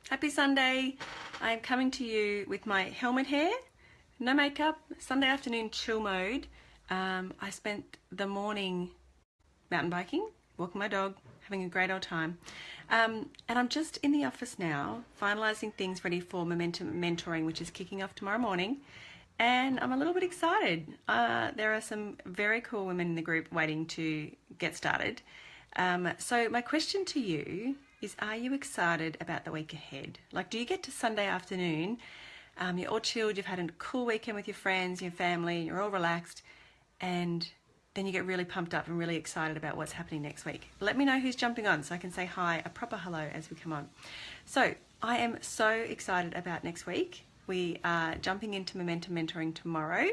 Happy Sunday. I'm coming to you with my helmet hair, no makeup, Sunday afternoon chill mode. I spent the morning mountain biking, walking my dog, having a great old time. And I'm just in the office now, finalising things ready for Momentum Mentoring, which is kicking off tomorrow morning. And I'm a little bit excited. There are some very cool women in the group waiting to get started. So my question to you is, are you excited about the week ahead? Like, do you get to Sunday afternoon, you're all chilled, you've had a cool weekend with your friends, your family, you're all relaxed, and then you get really pumped up and really excited about what's happening next week? Let me know who's jumping on so I can say hi, a proper hello as we come on. So I am so excited about next week. We are jumping into Momentum Mentoring tomorrow.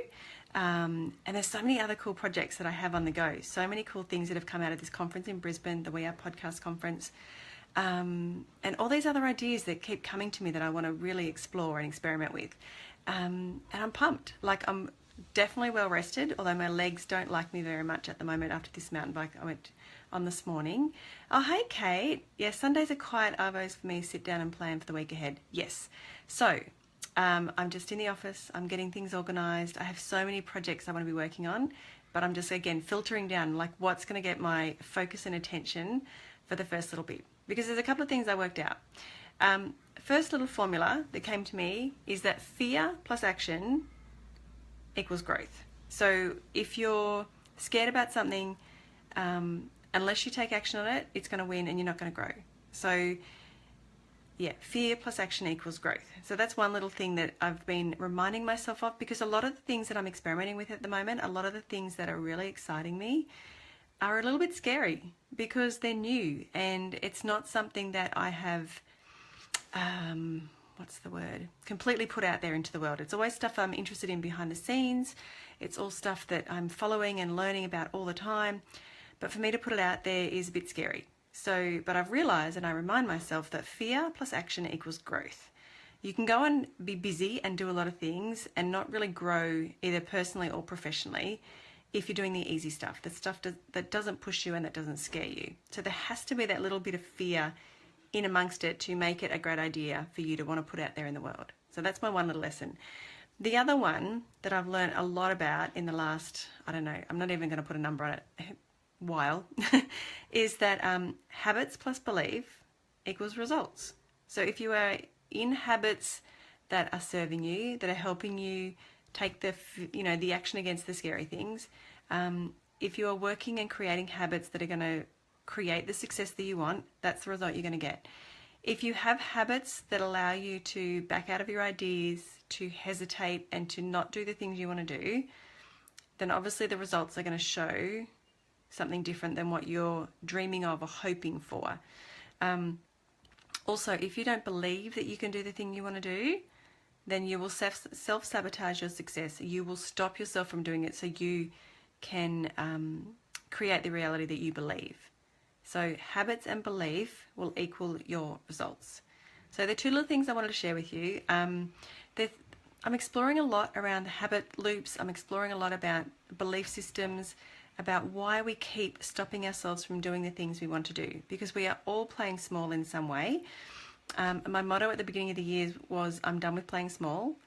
And there's so many other cool projects that I have on the go. So many cool things that have come out of this conference in Brisbane, the We Are Podcast Conference. And all these other ideas that keep coming to me that I want to really explore and experiment with. And I'm pumped. Like, I'm definitely well rested, although my legs don't like me very much at the moment after this mountain bike I went on this morning. Oh, hey, Kate. Yeah, Sundays are quiet arvos for me to sit down and plan for the week ahead. Yes. So, I'm just in the office. I'm getting things organised. I have so many projects I want to be working on, but I'm just, again, filtering down, like, what's going to get my focus and attention for the first little bit. Because there's a couple of things I worked out. First little formula that came to me is that fear plus action equals growth. So if you're scared about something, unless you take action on it, it's going to win and you're not going to grow. So yeah, fear plus action equals growth. So that's one little thing that I've been reminding myself of, because a lot of the things that I'm experimenting with at the moment, a lot of the things that are really exciting me are a little bit scary because they're new and it's not something that I have, completely put out there into the world. It's always stuff I'm interested in behind the scenes. It's all stuff that I'm following and learning about all the time. But for me to put it out there is a bit scary. So, but I've realized, and I remind myself, that fear plus action equals growth. You can go and be busy and do a lot of things and not really grow either personally or professionally if you're doing the easy stuff, the stuff that doesn't push you and that doesn't scare you. So there has to be that little bit of fear in amongst it to make it a great idea for you to want to put out there in the world. So that's my one little lesson. The other one that I've learned a lot about in the last, I don't know, I'm not even going to put a number on it, while, is that habits plus belief equals results. So if you are in habits that are serving you, that are helping you take the action against the scary things, if you are working and creating habits that are going to create the success that you want, that's the result you're going to get. If you have habits that allow you to back out of your ideas, to hesitate and to not do the things you want to do, then obviously the results are going to show something different than what you're dreaming of or hoping for. Also, if you don't believe that you can do the thing you want to do, then you will self-sabotage your success. You will stop yourself from doing it so you can create the reality that you believe. So habits and belief will equal your results. So the two little things I wanted to share with you. I'm exploring a lot around the habit loops. I'm exploring a lot about belief systems, about why we keep stopping ourselves from doing the things we want to do, because we are all playing small in some way. My motto at the beginning of the year was, I'm done with playing small,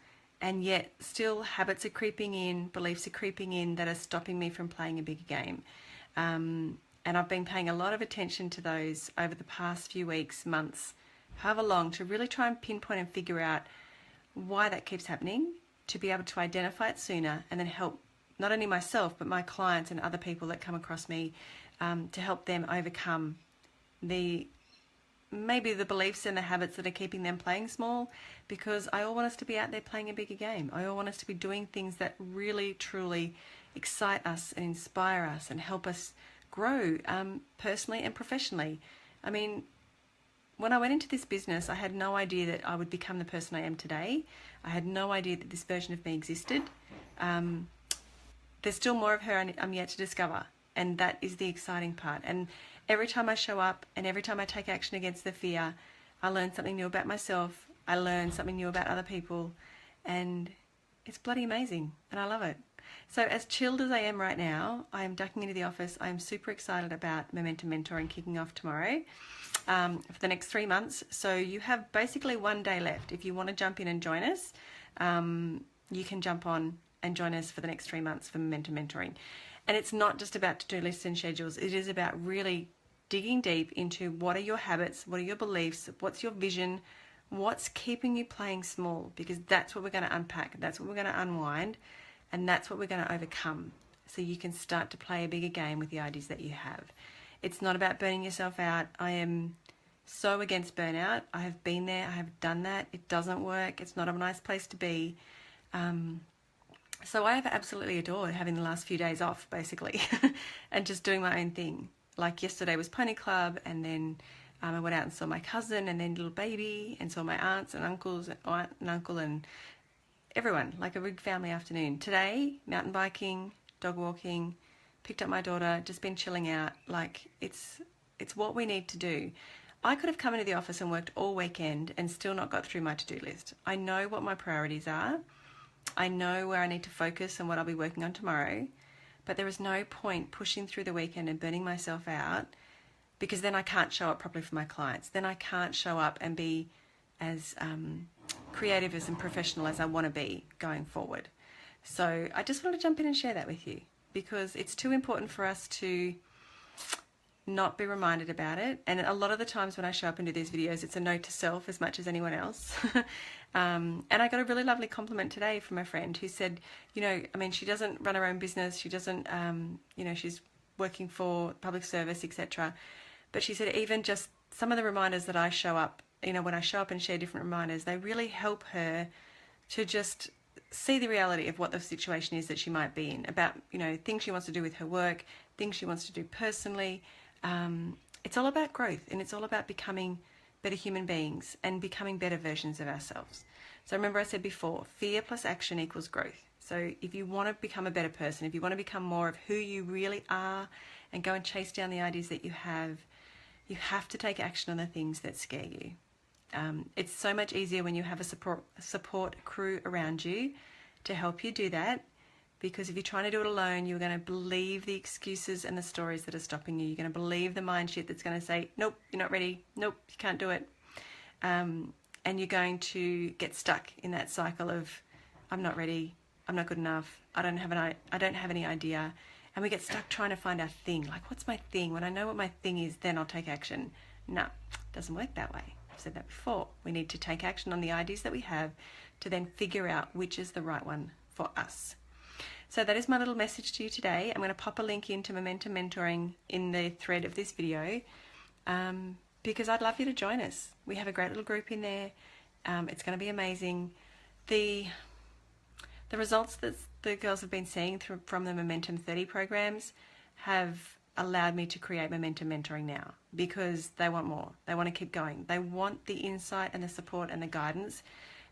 and yet still habits are creeping in, beliefs are creeping in that are stopping me from playing a bigger game. And I've been paying a lot of attention to those over the past few weeks, months, however long, to really try and pinpoint and figure out why that keeps happening, to be able to identify it sooner and then help not only myself but my clients and other people that come across me, to help them overcome maybe the beliefs and the habits that are keeping them playing small, because I all want us to be out there playing a bigger game. I all want us to be doing things that really truly excite us and inspire us and help us grow personally and professionally. I mean, when I went into this business, I had no idea that I would become the person I am today. I had no idea that this version of me existed. There's still more of her I'm yet to discover, and that is the exciting part. And every time I show up and every time I take action against the fear, I learn something new about myself. I learn something new about other people, and it's bloody amazing, and I love it. So as chilled as I am right now, I am ducking into the office. I am super excited about Momentum Mentoring kicking off tomorrow for the next 3 months. So you have basically 1 day left. If you want to jump in and join us, you can jump on and join us for the next 3 months for Momentum Mentoring. And it's not just about to-do lists and schedules. It is about really digging deep into what are your habits, what are your beliefs, what's your vision, what's keeping you playing small, because that's what we're going to unpack, that's what we're going to unwind, and that's what we're going to overcome, so you can start to play a bigger game with the ideas that you have. It's not about burning yourself out. I am so against burnout. I have been there, I have done that. It doesn't work. It's not a nice place to be. So I have absolutely adored having the last few days off, basically, and just doing my own thing. Like yesterday was Pony Club, and then I went out and saw my cousin and then little baby, and saw my aunts and uncles, aunt and uncle, and everyone, like a big family afternoon. Today, mountain biking, dog walking, picked up my daughter, just been chilling out. Like it's what we need to do. I could have come into the office and worked all weekend and still not got through my to-do list. I know what my priorities are. I know where I need to focus and what I'll be working on tomorrow. But there is no point pushing through the weekend and burning myself out, because then I can't show up properly for my clients. Then I can't show up and be as creative as and professional as I want to be going forward. So I just want to jump in and share that with you, because it's too important for us to not be reminded about it. And a lot of the times when I show up and do these videos, it's a note to self as much as anyone else. And I got a really lovely compliment today from a friend who said, you know, I mean, she doesn't run her own business. She doesn't, you know, she's working for public service, etc. But she said even just some of the reminders that I show up, you know, when I show up and share different reminders, they really help her to just see the reality of what the situation is that she might be in, about, you know, things she wants to do with her work, things she wants to do personally. It's all about growth, and it's all about becoming better human beings and becoming better versions of ourselves. So remember I said before, fear plus action equals growth. So if you want to become a better person, if you want to become more of who you really are and go and chase down the ideas that you have to take action on the things that scare you. It's so much easier when you have a support crew around you to help you do that, because if you're trying to do it alone, you're going to believe the excuses and the stories that are stopping you. You're going to believe the mind shit that's going to say, nope, you're not ready. Nope, you can't do it. And you're going to get stuck in that cycle of, I'm not ready. I'm not good enough. I don't have any idea. And we get stuck trying to find our thing. Like, what's my thing? When I know what my thing is, then I'll take action. No, it doesn't work that way. I've said that before. We need to take action on the ideas that we have to then figure out which is the right one for us. So that is my little message to you today. I'm going to pop a link into Momentum Mentoring in the thread of this video, because I'd love you to join us. We have a great little group in there. It's going to be amazing. The results that the girls have been seeing from the Momentum 30 programs have allowed me to create Momentum Mentoring now, because they want more. They want to keep going. They want the insight and the support and the guidance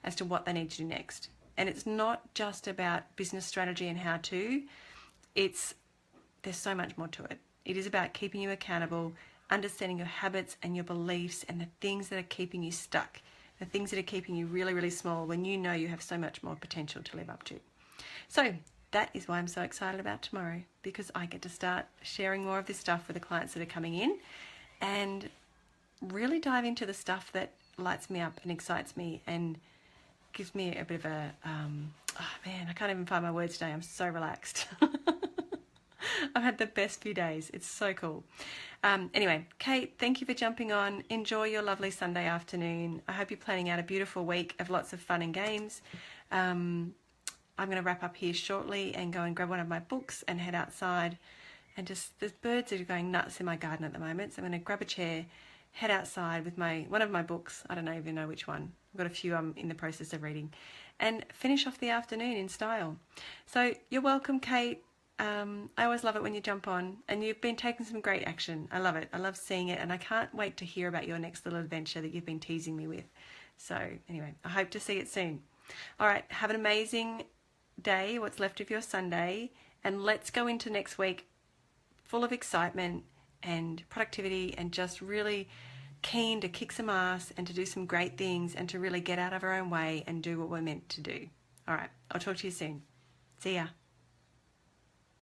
as to what they need to do next. And it's not just about business strategy and how to. There's so much more to it. It is about keeping you accountable, understanding your habits and your beliefs and the things that are keeping you stuck, the things that are keeping you really, really small when you know you have so much more potential to live up to. So that is why I'm so excited about tomorrow, because I get to start sharing more of this stuff with the clients that are coming in and really dive into the stuff that lights me up and excites me and gives me a bit of a, oh man, I can't even find my words today. I'm so relaxed. I've had the best few days. It's so cool. Anyway, Kate, thank you for jumping on. Enjoy your lovely Sunday afternoon. I hope you're planning out a beautiful week of lots of fun and games. I'm going to wrap up here shortly and go and grab one of my books and head outside. And just, there's birds that are going nuts in my garden at the moment. So I'm going to grab a chair, head outside with one of my books. I don't even know which one. I've got a few I'm in the process of reading, and finish off the afternoon in style. So you're welcome, Kate. I always love it when you jump on, and you've been taking some great action. I love it. I love seeing it, and I can't wait to hear about your next little adventure that you've been teasing me with. So anyway, I hope to see it soon. All right, have an amazing day, what's left of your Sunday, and let's go into next week full of excitement and productivity and just really keen to kick some ass and to do some great things and to really get out of our own way and do what we're meant to do. All right, I'll talk to you soon. See ya.